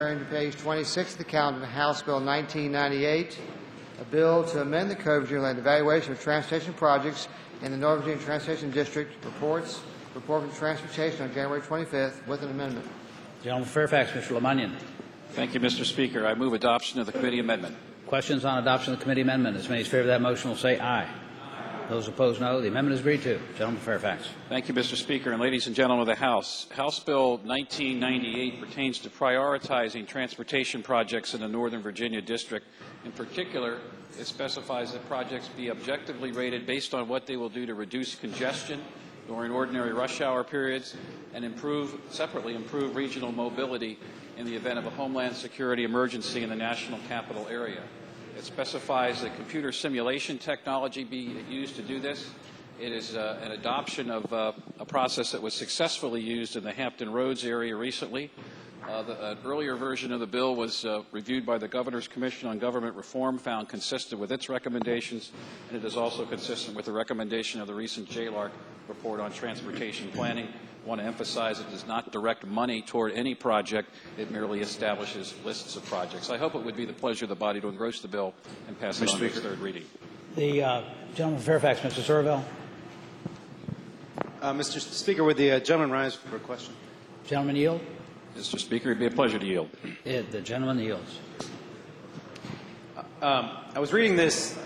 Turning to page 26 of the calendar, House Bill 1998, a bill to amend the Code of Virginia Land Evaluation of Transportation Projects in the Northern Virginia Transportation District. Report from Transportation on January 25th with an amendment. Gentleman from Fairfax, Mr. Lemunyon. Thank you, Mr. Speaker. I move adoption of the committee amendment. Questions on adoption of the committee amendment? As many as favor of that motion will say aye. Those opposed, no. The amendment is agreed to. Gentleman from Fairfax. Thank you, Mr. Speaker, and ladies and gentlemen of the House. House Bill 1998 pertains to prioritizing transportation projects in the Northern Virginia District. In particular, it specifies that projects be objectively rated based on what they will do to reduce congestion during ordinary rush hour periods and separately improve regional mobility in the event of a homeland security emergency in the national capital area. It specifies that computer simulation technology be used to do this. It is an adoption of a process that was successfully used in the Hampton Roads area recently. An earlier version of the bill was reviewed by the Governor's Commission on Government Reform, found consistent with its recommendations, and it is also consistent with the recommendation of the recent JLARC report on transportation planning. I want to emphasize it does not direct money toward any project. It merely establishes lists of projects. I hope it would be the pleasure of the body to engross the bill and pass it on to its third reading. The gentleman from Fairfax, Mr. Surovell. Mr. Speaker, would the gentleman rise for a question? Gentleman yield. Mr. Speaker, it would be a pleasure to yield. The gentleman yields. I was reading this.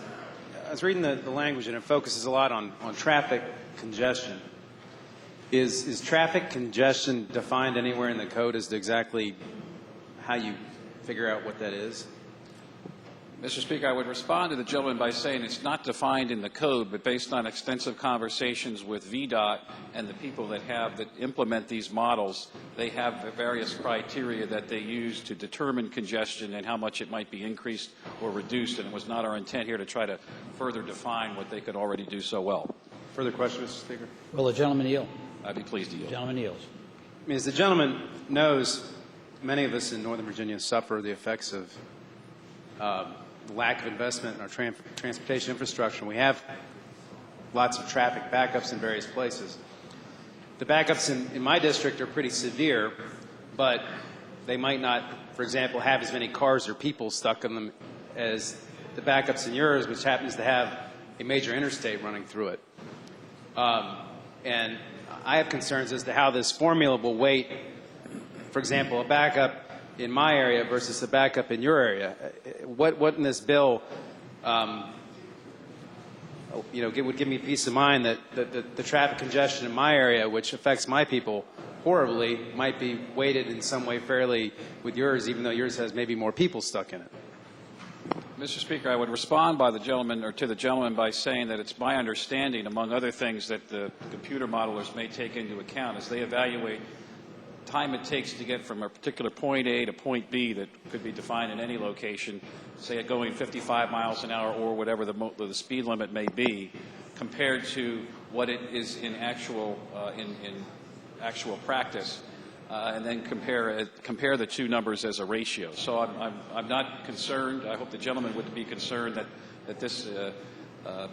I was reading the language, and it focuses a lot on traffic congestion. Is traffic congestion defined anywhere in the code as to exactly how you figure out what that is? Mr. Speaker, I would respond to the gentleman by saying it's not defined in the code, but based on extensive conversations with VDOT and the people that implement these models, they have various criteria that they use to determine congestion and how much it might be increased or reduced, and it was not our intent here to try to further define what they could already do so well. Further question, Mr. Speaker? Will the gentleman yield? I'd be pleased to yield. Gentleman yields. I mean, as the gentleman knows, many of us in Northern Virginia suffer the effects of lack of investment in our transportation infrastructure. We have lots of traffic backups in various places. The backups in my district are pretty severe, but they might not, for example, have as many cars or people stuck in them as the backups in yours, which happens to have a major interstate running through it. And I have concerns as to how this formula will weight, for example, a backup in my area versus a backup in your area. What in this bill, would give me peace of mind that the traffic congestion in my area, which affects my people horribly, might be weighted in some way fairly with yours, even though yours has maybe more people stuck in it. Mr. Speaker, I would respond to the gentleman by saying that it's my understanding, among other things, that the computer modelers may take into account as they evaluate time it takes to get from a particular point A to point B that could be defined in any location, say it going 55 miles an hour or whatever the speed limit may be, compared to what it is in actual practice, and then compare the two numbers as a ratio. So I'm not concerned. I hope the gentleman would be concerned that this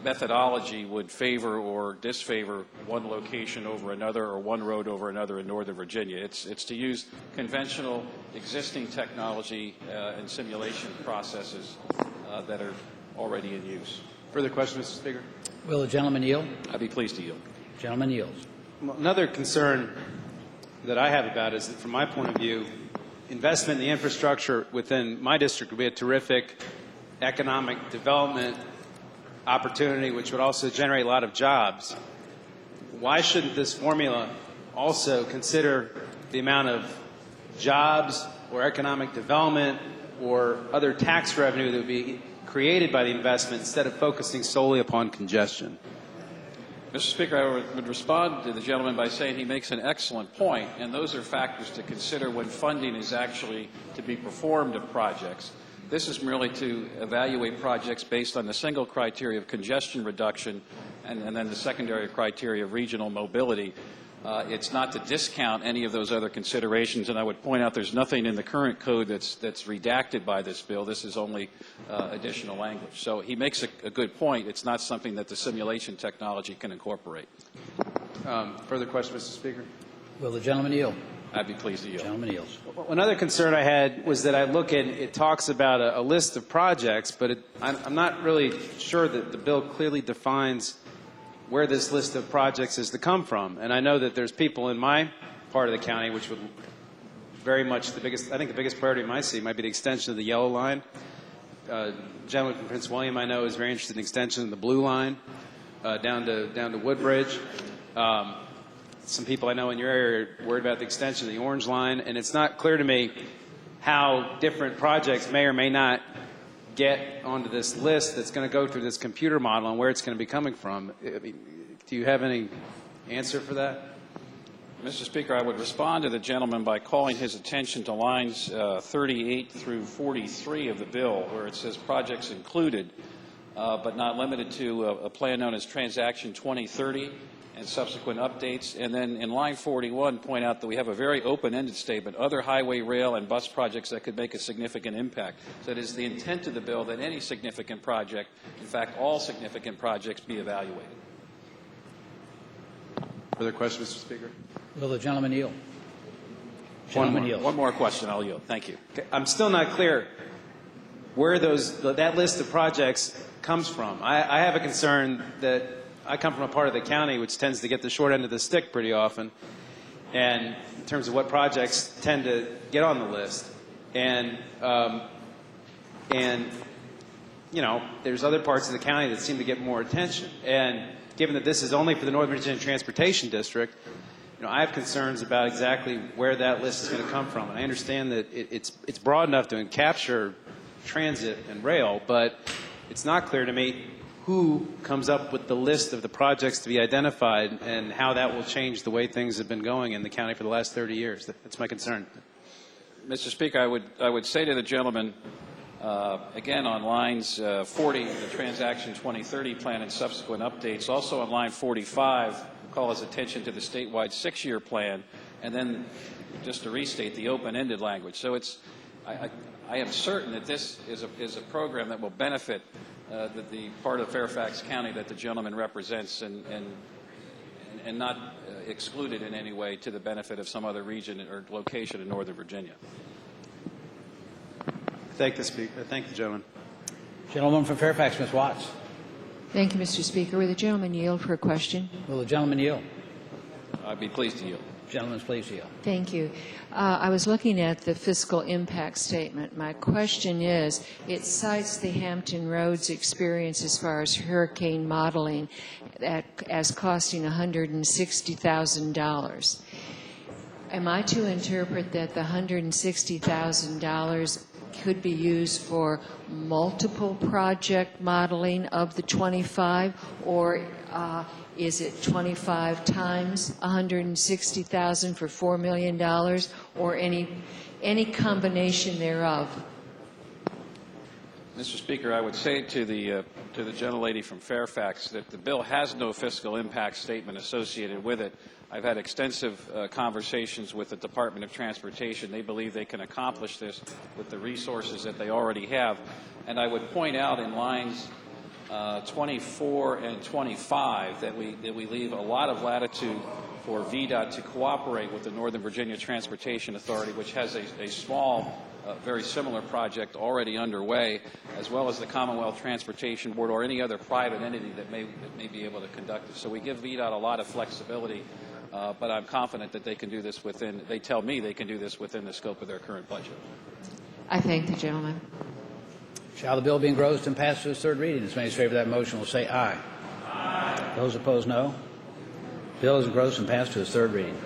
methodology would favor or disfavor one location over another or one road over another in Northern Virginia. It's to use conventional existing technology and simulation processes that are already in use. Further question, Mr. Speaker? Will the gentleman yield? I'd be pleased to yield. Gentleman yields. Well, another concern that I have about it is that, from my point of view, investment in the infrastructure within my district would be a terrific economic development opportunity, which would also generate a lot of jobs. Why shouldn't this formula also consider the amount of jobs or economic development or other tax revenue that would be created by the investment instead of focusing solely upon congestion? Mr. Speaker, I would respond to the gentleman by saying he makes an excellent point, and those are factors to consider when funding is actually to be performed of projects. This is merely to evaluate projects based on the single criteria of congestion reduction and then the secondary criteria of regional mobility. It's not to discount any of those other considerations, and I would point out there's nothing in the current code that's redacted by this bill. This is only additional language. So he makes a good point. It's not something that the simulation technology can incorporate. Further question, Mr. Speaker? Will the gentleman yield? I'd be pleased to yield. Gentleman yields. One other concern I had was that I look at, it talks about a list of projects, but I'm not really sure that the bill clearly defines where this list of projects is to come from. And I know that there's people in my part of the county which would very much, I think the biggest priority in my seat might be the extension of the yellow line. Gentleman from Prince William I know is very interested in extension of the blue line down to Woodbridge. Some people I know in your area are worried about the extension of the orange line, and it's not clear to me how different projects may or may not get onto this list that's going to go through this computer model and where it's going to be coming from. I mean, do you have any answer for that? Mr. Speaker, I would respond to the gentleman by calling his attention to lines 38 through 43 of the bill, where it says projects included, but not limited to a plan known as Transaction 2030 and subsequent updates. And then in line 41, point out that we have a very open-ended statement, other highway, rail, and bus projects that could make a significant impact. So it is the intent of the bill that any significant project, in fact, all significant projects, be evaluated. Further questions, Mr. Speaker? Will the gentleman yield? Gentleman yields. One more question, I'll yield. Thank you. Okay. I'm still not clear where that list of projects comes from. I have a concern that I come from a part of the county which tends to get the short end of the stick pretty often, and in terms of what projects tend to get on the list. And you know, there's other parts of the county that seem to get more attention. And given that this is only for the Northern Virginia Transportation District, you know, I have concerns about exactly where that list is going to come from. And I understand that it's broad enough to capture transit and rail, but it's not clear to me who comes up with the list of the projects to be identified and how that will change the way things have been going in the county for the last 30 years. That's my concern. Mr. Speaker, I would say to the gentleman, again on lines 40, the Transaction 2030 plan and subsequent updates, also on line 45, call his attention to the statewide 6-year plan, and then just to restate the open-ended language. So I am certain that this is a program that will benefit the part of Fairfax County that the gentleman represents, and not excluded in any way to the benefit of some other region or location in Northern Virginia. Thank the Speaker. Thank the gentleman. Gentleman from Fairfax, Ms. Watts. Thank you, Mr. Speaker. Will the gentleman yield for a question? Will the gentleman yield? I'd be pleased to yield. Gentleman's pleased to yield. Thank you. I was looking at the fiscal impact statement. My question is, it cites the Hampton Roads experience as far as hurricane modeling as costing $160,000. Am I to interpret that the $160,000 could be used for multiple project modeling of the 25, or is it 25 times $160,000 for $4 million, or any combination thereof? Mr. Speaker, I would say to the gentlelady from Fairfax that the bill has no fiscal impact statement associated with it. I've had extensive conversations with the Department of Transportation. They believe they can accomplish this with the resources that they already have. And I would point out in lines 24 and 25 that we leave a lot of latitude for VDOT to cooperate with the Northern Virginia Transportation Authority, which has a small, very similar project already underway, as well as the Commonwealth Transportation Board or any other private entity that may be able to conduct it. So we give VDOT a lot of flexibility, but I'm confident that they can do this within, they tell me they can do this within the scope of their current budget. I thank the gentleman. Shall the bill be engrossed and passed to its third reading? As many as favor of that motion will say aye. Aye. Those opposed, no. Bill is engrossed and passed to its third reading.